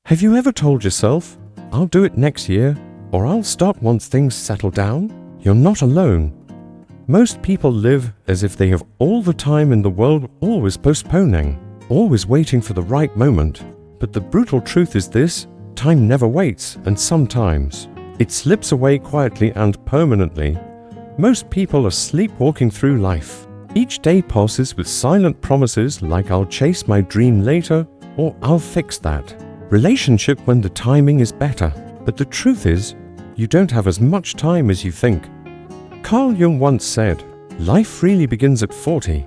Have you ever told yourself, I'll do it next year, or I'll start once things settle down? You're not alone. Most people live as if they have all the time in the world, always postponing, always waiting for the right moment. But the brutal truth is this: time never waits, and sometimes it slips away quietly and permanently. Most people are sleepwalking through life. Each day passes with silent promises like I'll chase my dream later, or I'll fix that relationship when the timing is better. But the truth is, you don't have as much time as you think. Carl Jung once said, life really begins at 40.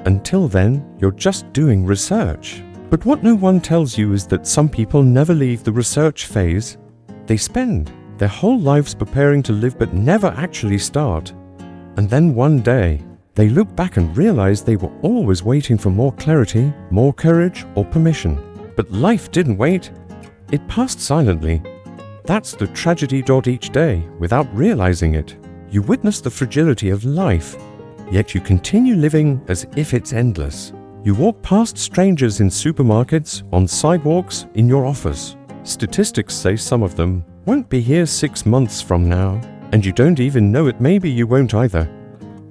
Until then, you're just doing research. But what no one tells you is that some people never leave the research phase. They spend their whole lives preparing to live but never actually start. And then one day, they look back and realize they were always waiting for more clarity, more courage, or permission. But life didn't wait. It passed silently. That's the tragedy. Each day, without realizing it, you witness the fragility of life, yet you continue living as if it's endless. You walk past strangers in supermarkets, on sidewalks, in your office. Statistics say some of them won't be here 6 months from now, and you don't even know it. Maybe you won't either.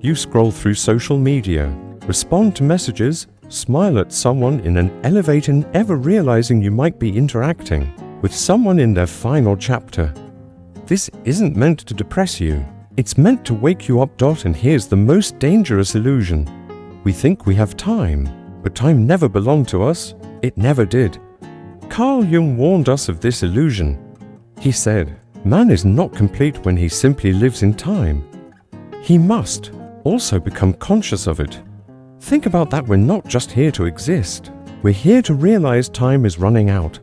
You scroll through social media, respond to messages, smile at someone in an elevator, never realizing you might be interacting with someone in their final chapter. This isn't meant to depress you. It's meant to wake you up. And here's the most dangerous illusion. We think we have time, but time never belonged to us. It never did. Carl Jung warned us of this illusion. He said, man is not complete when he simply lives in time. He must also become conscious of it. Think about that. We're not just here to exist. We're here to realize time is running out.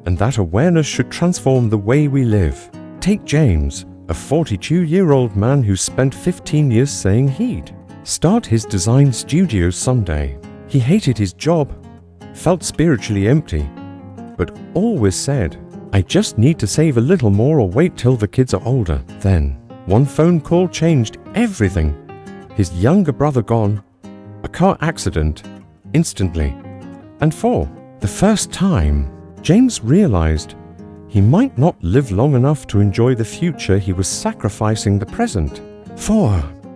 And that awareness should transform the way we live. Take James, a 42-year-old man who spent 15 years saying he'd start his design studio someday. He hated his job, felt spiritually empty, but always said, I just need to save a little more or wait till the kids are older. Then, one phone call changed everything. His younger brother gone, a car accident, instantly. And for the first time, James realized he might not live long enough to enjoy the future. He was sacrificing the present.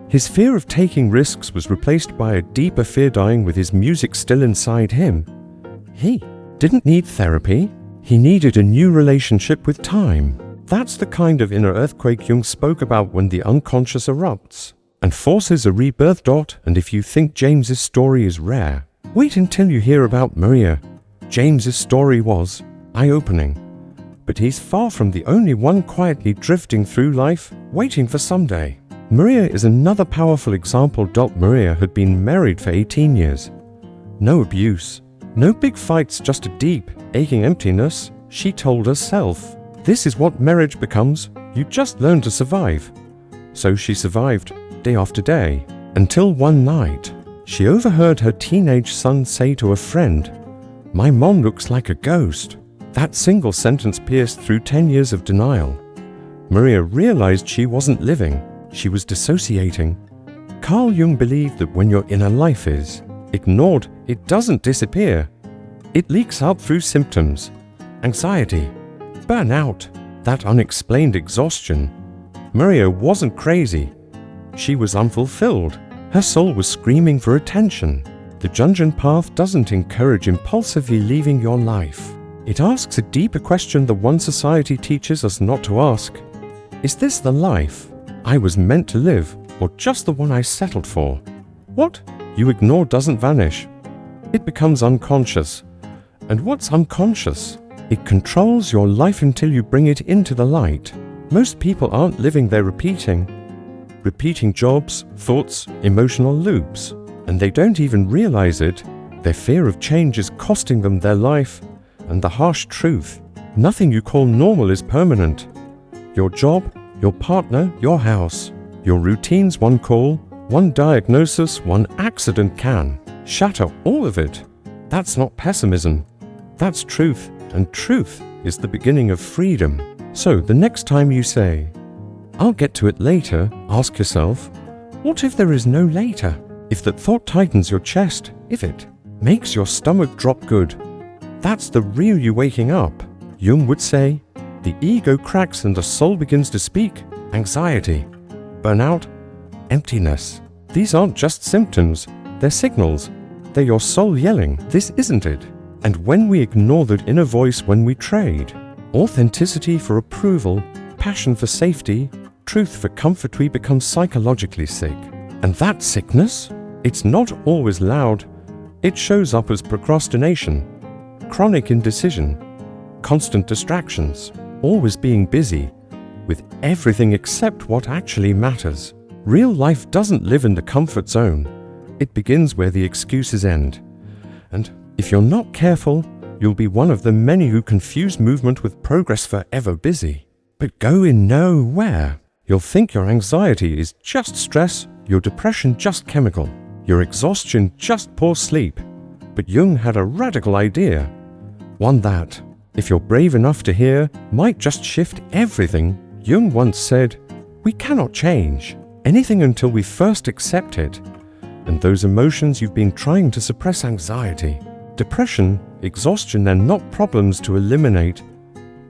His fear of taking risks was replaced by a deeper fear, dying with his music still inside him. He didn't need therapy. He needed a new relationship with time. That's the kind of inner earthquake Jung spoke about, when the unconscious erupts and forces a rebirth. And if you think James's story is rare, wait until you hear about Maria. James's story was eye-opening. But he's far from the only one quietly drifting through life, waiting for someday. Maria is another powerful example. Maria had been married for 18 years. No abuse, no big fights, just a deep, aching emptiness. She told herself, this is what marriage becomes. You just learn to survive. So she survived, day after day, until one night, she overheard her teenage son say to a friend, my mom looks like a ghost. That single sentence pierced through 10 years of denial. Maria realized she wasn't living. She was dissociating. Carl Jung believed that when your inner life is ignored, it doesn't disappear. It leaks out through symptoms: anxiety, burnout, that unexplained exhaustion. Maria wasn't crazy. She was unfulfilled. Her soul was screaming for attention. The Jung path doesn't encourage impulsively leaving your life. It asks a deeper question, the one society teaches us not to ask. Is this the life I was meant to live, or just the one I settled for? What you ignore doesn't vanish. It becomes unconscious. And what's unconscious? It controls your life until you bring it into the light. Most people aren't living, they're repeating jobs, thoughts, emotional loops. And they don't even realize it. Their fear of change is costing them their life. And the harsh truth: nothing you call normal is permanent. Your job, your partner, your house, your routines, one call, one diagnosis, one accident can shatter all of it. That's not pessimism. That's truth, and truth is the beginning of freedom. So the next time you say, I'll get to it later, ask yourself, what if there is no later? If that thought tightens your chest, if it makes your stomach drop, good. That's the real you waking up. Jung would say, the ego cracks and the soul begins to speak. Anxiety, burnout, emptiness. These aren't just symptoms, they're signals. They're your soul yelling, this isn't it. And when we ignore that inner voice, when we trade authenticity for approval, passion for safety, truth for comfort, we become psychologically sick. And that sickness, it's not always loud. It shows up as procrastination, chronic indecision, constant distractions, always being busy with everything except what actually matters. Real life doesn't live in the comfort zone. It begins where the excuses end. And if you're not careful, you'll be one of the many who confuse movement with progress, forever busy, but go in nowhere. You'll think your anxiety is just stress, your depression just chemical, your exhaustion just poor sleep. But Jung had a radical idea, one that, if you're brave enough to hear, might just shift everything. Jung once said, we cannot change anything until we first accept it. And those emotions you've been trying to suppress, anxiety, depression, exhaustion, they're not problems to eliminate.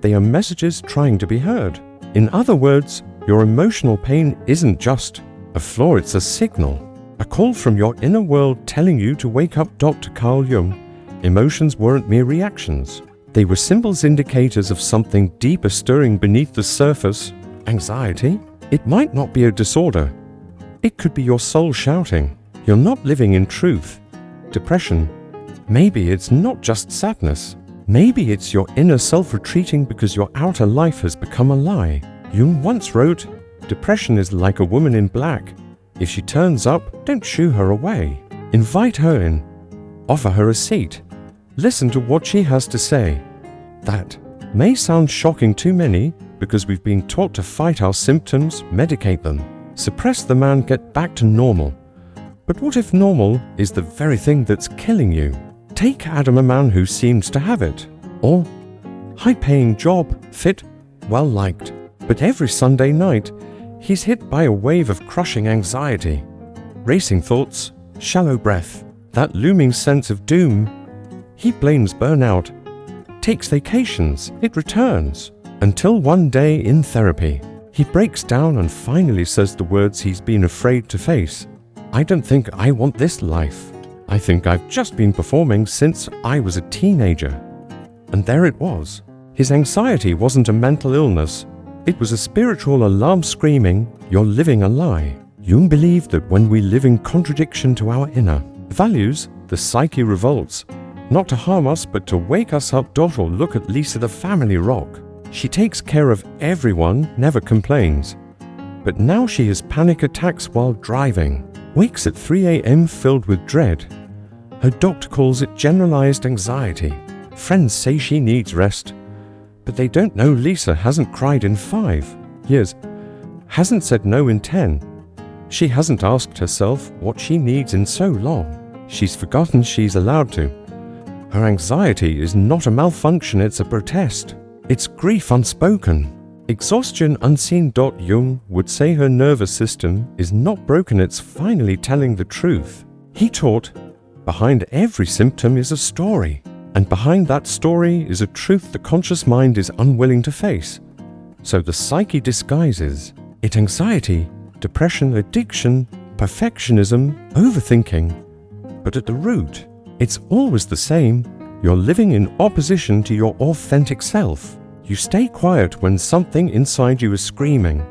They are messages trying to be heard. In other words, your emotional pain isn't just a flaw, it's a signal, a call from your inner world telling you to wake up. Dr. Carl Jung, emotions weren't mere reactions. They were symbols, indicators of something deeper stirring beneath the surface. Anxiety, it might not be a disorder. It could be your soul shouting, you're not living in truth. Depression, maybe it's not just sadness. Maybe it's your inner self retreating because your outer life has become a lie. Jung once wrote, depression is like a woman in black. If she turns up, don't shoo her away. Invite her in. Offer her a seat. Listen to what she has to say. That may sound shocking to many because we've been taught to fight our symptoms, medicate them, suppress them and get back to normal. But what if normal is the very thing that's killing you? Take Adam, a man who seems to have it. Or high-paying job, fit, well-liked. But every Sunday night, he's hit by a wave of crushing anxiety, racing thoughts, shallow breath, that looming sense of doom. He blames burnout, takes vacations, it returns, until one day in therapy, he breaks down and finally says the words he's been afraid to face. I don't think I want this life. I think I've just been performing since I was a teenager. And there it was. His anxiety wasn't a mental illness. It was a spiritual alarm screaming, you're living a lie. Jung believed that when we live in contradiction to our inner values, the psyche revolts, not to harm us but to wake us up. Or look at Lisa, the family rock. She takes care of everyone, never complains. But now she has panic attacks while driving, wakes at 3 a.m. filled with dread. Her doctor calls it generalized anxiety. Friends say she needs rest. But they don't know Lisa hasn't cried in 5 years, hasn't said no in 10. She hasn't asked herself what she needs in so long. She's forgotten she's allowed to. Her anxiety is not a malfunction, it's a protest. It's grief unspoken. Exhaustion unseen. Jung would say her nervous system is not broken, it's finally telling the truth. He taught, behind every symptom is a story. And behind that story is a truth the conscious mind is unwilling to face. So the psyche disguises it: anxiety, depression, addiction, perfectionism, overthinking. But at the root, it's always the same. You're living in opposition to your authentic self. You stay quiet when something inside you is screaming.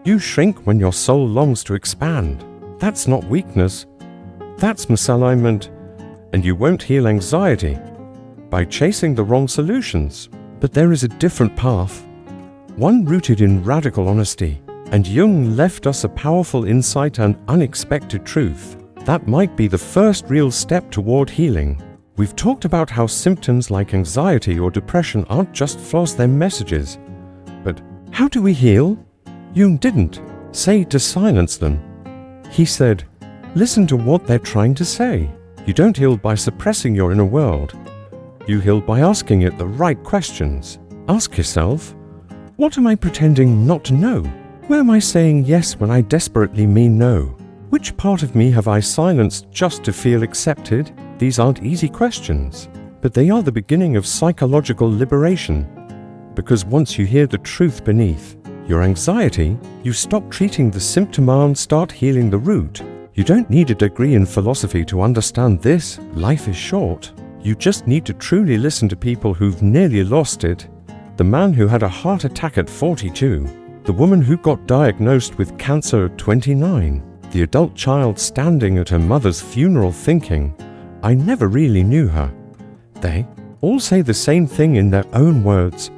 You shrink when your soul longs to expand. That's not weakness. That's misalignment. And you won't heal anxiety by chasing the wrong solutions. But there is a different path, one rooted in radical honesty. And Jung left us a powerful insight and unexpected truth. That might be the first real step toward healing. We've talked about how symptoms like anxiety or depression aren't just flaws, they're messages. But how do we heal? Jung didn't say to silence them. He said, listen to what they're trying to say. You don't heal by suppressing your inner world. You heal by asking it the right questions. Ask yourself, what am I pretending not to know? Where am I saying yes when I desperately mean no? Which part of me have I silenced just to feel accepted? These aren't easy questions, but they are the beginning of psychological liberation. because once you hear the truth beneath your anxiety, you stop treating the symptom and start healing the root. You don't need a degree in philosophy to understand this. Life is short. You just need to truly listen to people who've nearly lost it. The man who had a heart attack at 42, the woman who got diagnosed with cancer at 29, the adult child standing at her mother's funeral thinking, "I never really knew her." They all say the same thing in their own words.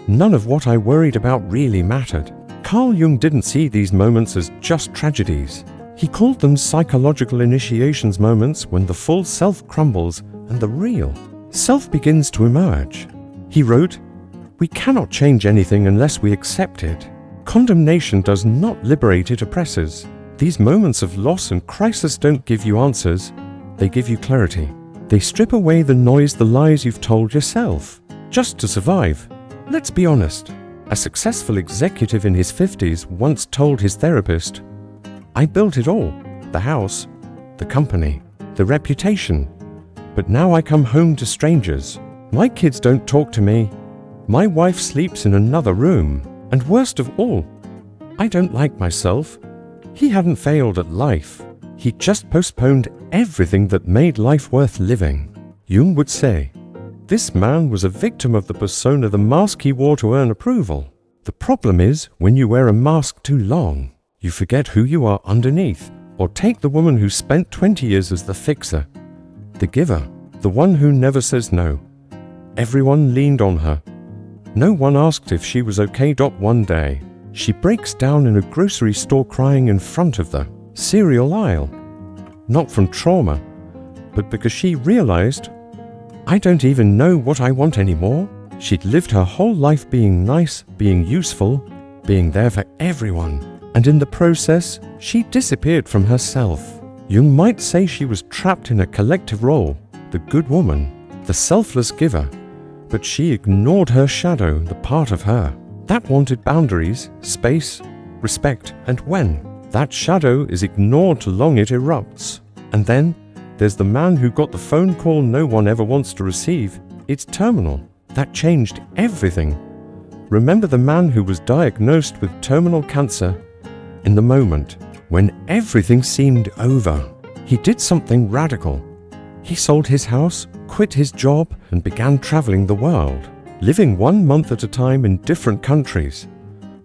None of what I worried about really mattered. Carl Jung didn't see these moments as just tragedies. He called them psychological initiations, moments when the full self crumbles and the real self begins to emerge. He wrote, "We cannot change anything unless we accept it. Condemnation does not liberate, it oppresses." These moments of loss and crisis don't give you answers, they give you clarity. They strip away the noise, the lies you've told yourself, just to survive. Let's be honest. A successful executive in his 50s once told his therapist, "I built it all, the house, the company, the reputation. But now I come home to strangers. My kids don't talk to me. My wife sleeps in another room. And worst of all, I don't like myself." He hadn't failed at life. He just postponed everything that made life worth living. Jung would say, this man was a victim of the persona, the mask he wore to earn approval. The problem is, when you wear a mask too long, you forget who you are underneath. Or take the woman who spent 20 years as the fixer, the giver, the one who never says no. Everyone leaned on her. No one asked if she was okay. One day, she breaks down in a grocery store crying in front of the cereal aisle. Not from trauma, but because she realized, I don't even know what I want anymore. She'd lived her whole life being nice, being useful, being there for everyone. And in the process, she disappeared from herself. Jung might say she was trapped in a collective role, the good woman, the selfless giver. But she ignored her shadow, the part of her that wanted boundaries, space, respect, and when that shadow is ignored too long, it erupts. And then there's the man who got the phone call no one ever wants to receive. It's terminal. That changed everything. Remember the man who was diagnosed with terminal cancer? In the moment when everything seemed over, he did something radical. He sold his house, quit his job, and began traveling the world, living 1 month at a time in different countries.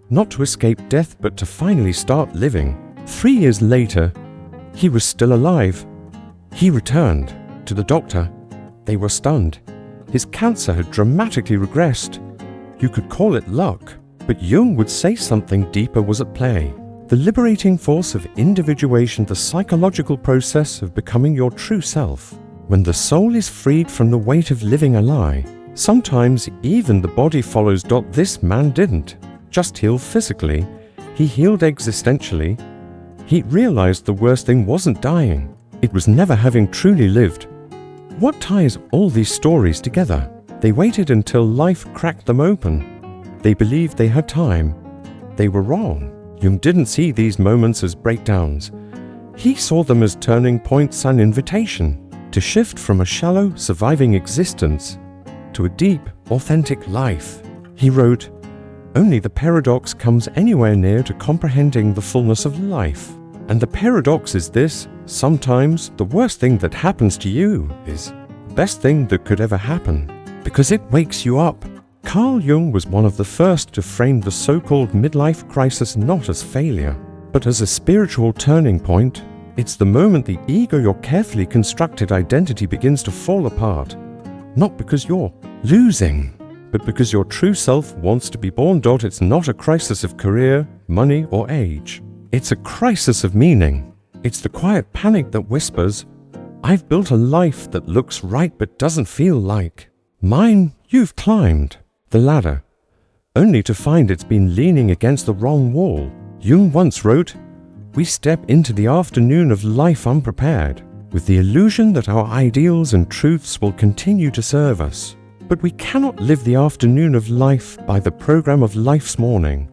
Not to escape death, but to finally start living. 3 years later, he was still alive. He returned to the doctor. They were stunned. His cancer had dramatically regressed. You could call it luck, but Jung would say something deeper was at play. The liberating force of individuation, the psychological process of becoming your true self. When the soul is freed from the weight of living a lie, sometimes even the body follows. This man didn't just heal physically, he healed existentially. He realized the worst thing wasn't dying, it was never having truly lived. What ties all these stories together? They waited until life cracked them open. They believed they had time. They were wrong. Jung didn't see these moments as breakdowns. He saw them as turning points, an invitation to shift from a shallow, surviving existence to a deep, authentic life. He wrote, "Only the paradox comes anywhere near to comprehending the fullness of life. And the paradox is this: sometimes the worst thing that happens to you is the best thing that could ever happen, because it wakes you up." Carl Jung was one of the first to frame the so-called midlife crisis not as failure, but as a spiritual turning point. It's the moment the ego, your carefully constructed identity, begins to fall apart. Not because you're losing, but because your true self wants to be born. It's not a crisis of career, money, or age. It's a crisis of meaning. It's the quiet panic that whispers, "I've built a life that looks right but doesn't feel like mine." You've climbed the ladder, only to find it's been leaning against the wrong wall. Jung once wrote, "We step into the afternoon of life unprepared, with the illusion that our ideals and truths will continue to serve us. But we cannot live the afternoon of life by the program of life's morning."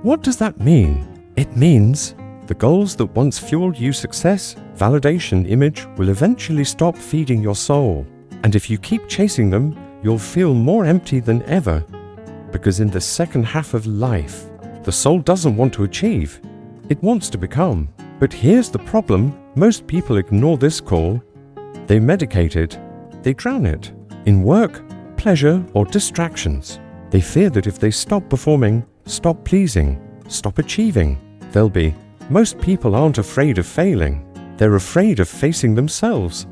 What does that mean? It means the goals that once fueled you success, validation, image will eventually stop feeding your soul. And if you keep chasing them, you'll feel more empty than ever. Because in the second half of life, the soul doesn't want to achieve. It wants to become. But here's the problem. Most people ignore this call. They medicate it. They drown it. In work, pleasure, or distractions. They fear that if they stop performing, stop pleasing, stop achieving, they'll be. Most people aren't afraid of failing. They're afraid of facing themselves.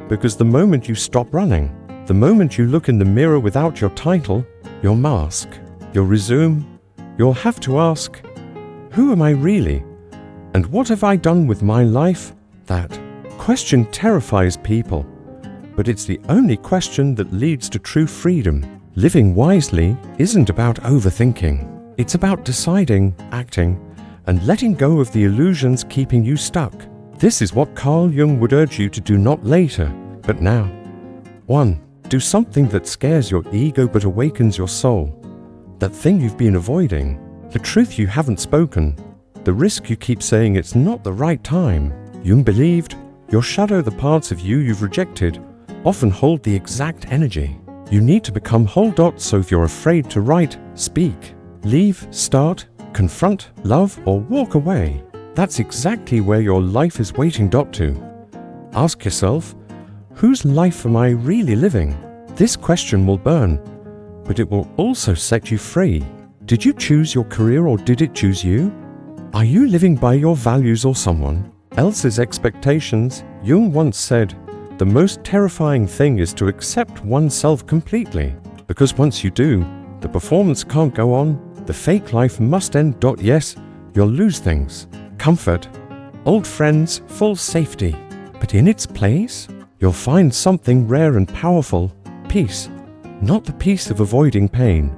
Because the moment you stop running, the moment you look in the mirror without your title, your mask, your resume, you'll have to ask, who am I really? And what have I done with my life? That question terrifies people, but it's the only question that leads to true freedom. Living wisely isn't about overthinking. It's about deciding, acting, and letting go of the illusions keeping you stuck. This is what Carl Jung would urge you to do, not later, but now. 1. Do something that scares your ego but awakens your soul. That thing you've been avoiding, the truth you haven't spoken, the risk you keep saying it's not the right time. Jung believed your shadow, the parts of you you've rejected, often hold the exact energy. You need to become whole. So if you're afraid to write, speak, leave, start, confront, love, or walk away, that's exactly where your life is waiting. To ask yourself, whose life am I really living? This question will burn, but it will also set you free. Did you choose your career or did it choose you? Are you living by your values or someone else's expectations? Jung once said, the most terrifying thing is to accept oneself completely, because once you do, the performance can't go on, the fake life must end. Yes, you'll lose things, comfort, old friends, full safety, but in its place, you'll find something rare and powerful, peace. Not the peace of avoiding pain,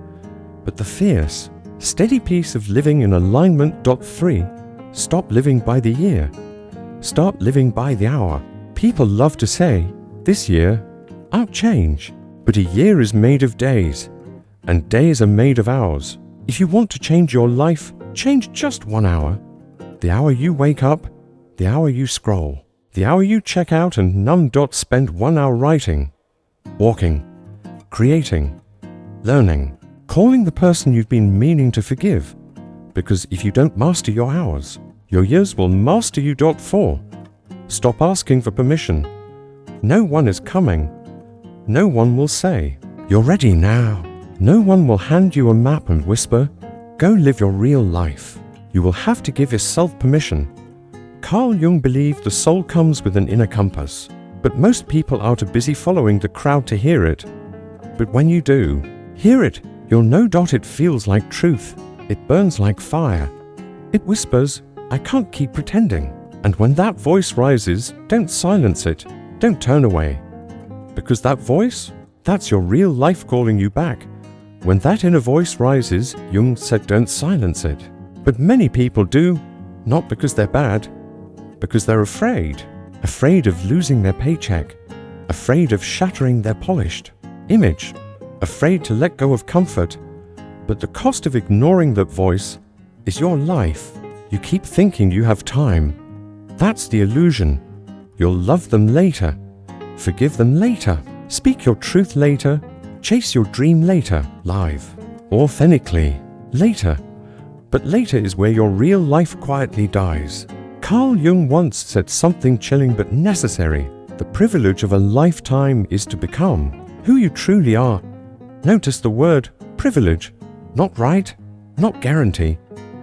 but the fierce, steady peace of living in alignment. 3. Stop living by the year. Start living by the hour. People love to say, this year, I'll change. But a year is made of days, and days are made of hours. If you want to change your life, change just 1 hour. The hour you wake up, the hour you scroll, the hour you check out and numb. Spend 1 hour writing, walking, creating, learning, calling the person you've been meaning to forgive. Because if you don't master your hours, your years will master you. 4. Stop asking for permission. No one is coming. No one will say, you're ready now. No one will hand you a map and whisper, go live your real life. You will have to give yourself permission. Carl Jung believed the soul comes with an inner compass, but most people are too busy following the crowd to hear it. But when you do hear it, you'll know. It feels like truth. It burns like fire. It whispers, I can't keep pretending. And when that voice rises, don't silence it. Don't turn away. Because that voice, that's your real life calling you back. When that inner voice rises, Jung said, don't silence it. But many people do, not because they're bad, because they're afraid. Afraid of losing their paycheck. Afraid of shattering their polished image. Afraid to let go of comfort. But the cost of ignoring that voice is your life. You keep thinking you have time. That's the illusion. You'll love them later. Forgive them later. Speak your truth later. Chase your dream later. Live. Authentically. Later. But later is where your real life quietly dies. Carl Jung once said something chilling but necessary. The privilege of a lifetime is to become who you truly are. Notice the word privilege. Not right, not guarantee.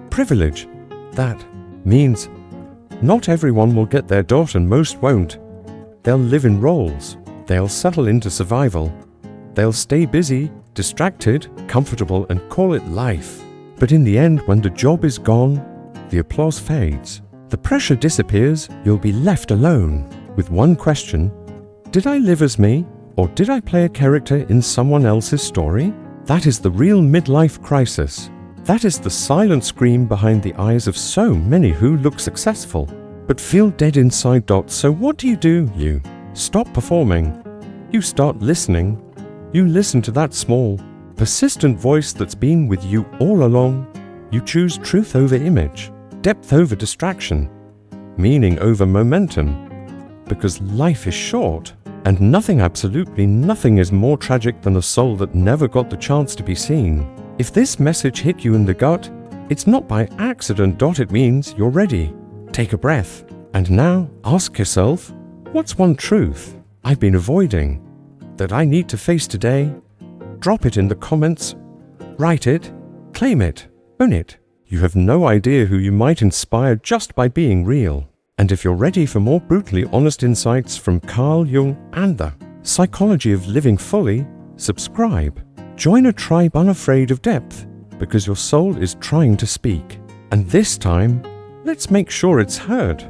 Privilege. That means not everyone will get their dot and most won't. They'll live in roles. They'll settle into survival. They'll stay busy, distracted, comfortable, and call it life. But in the end, when the job is gone, the applause fades. The pressure disappears. You'll be left alone with one question. Did I live as me, or did I play a character in someone else's story? That is the real midlife crisis. That is the silent scream behind the eyes of so many who look successful, but feel dead inside. So what do? You stop performing. You start listening. You listen to that small, persistent voice that's been with you all along. You choose truth over image, depth over distraction, meaning over momentum. Because life is short, and nothing, absolutely nothing, is more tragic than a soul that never got the chance to be seen. If this message hit you in the gut, it's not by accident. It means you're ready. Take a breath, and now ask yourself, what's one truth I've been avoiding that I need to face today? Drop it in the comments. Write it, claim it, own it. You have no idea who you might inspire just by being real. And if you're ready for more brutally honest insights from Carl Jung and the psychology of living fully, subscribe. Join a tribe unafraid of depth, because your soul is trying to speak. And this time, let's make sure it's heard.